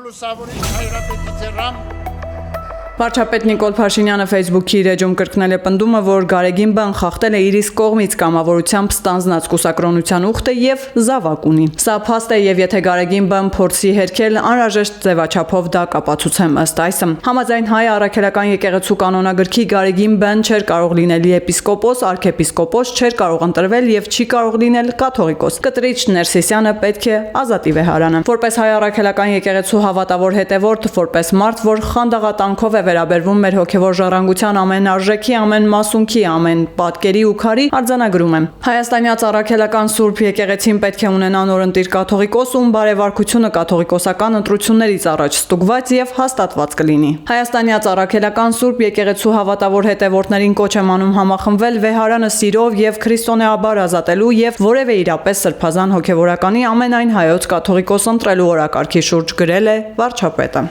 լուսավորիչ Հայրապետի ձեռամ Վարչապետ Նիկոլ Փաշինյանը Facebook-ի իր էջում կրկնել է պնդումը, որ Գարեգին-բան խախտել է իր իսկ կողմից կամավորությամբ ստանձնած կուսակրոնության ուխտը եւ զավակ ունի։ Սա փաստ է եւ եթե Գարեգին-բան փորձի հերքել, անհրաժեշտ ձևաչափով դա կապացուցեմ ըստ այսը։ Համաձայն Հայ առաքելական եկեղեցու կանոնագրքի Գարեգին-բան չէր կարող լինել եպիսկոպոս, արքեպիսկոպոս, չէր կարող ընտրվել եւ չի կարող լինել կաթողիկոս։ Կտրիչ Ներսիսյանը պետք է ազատի վեհարանը։ Որպես Հայ առաքելական եկեղեցու հավատավոր հետևորդ, որպես մարդ, որ խանդաղատանքով է վերաբերվում մեր հոգևոր ժառանգության ամեն արժեքի, ամեն մասունքի, ամեն պատկերի ու քարի, արձանագրում եմ։ Հայաստանյաց առաքելական Սուրբ եկեղեցին պետք է ունենա նորընտիր կաթողիկոս, ում բարեվարքությունը կաթողիկոսական ընտրություններից առաջ ստուգված եւ հաստատված կլինի։ Հայաստանյաց առաքելական Սուրբ եկեղեցու հավատավոր հետևորդներին կոչ եմ անում համախմբվել վեհարանը սիրով եւ քրիստոնեաբար ազատելու եւ որևէ իրապես սրբազան հոգևորականի ամենայն հայոց կաթողիկոս ընտրելու օրակարգի շուրջ գրել է վարչապետը։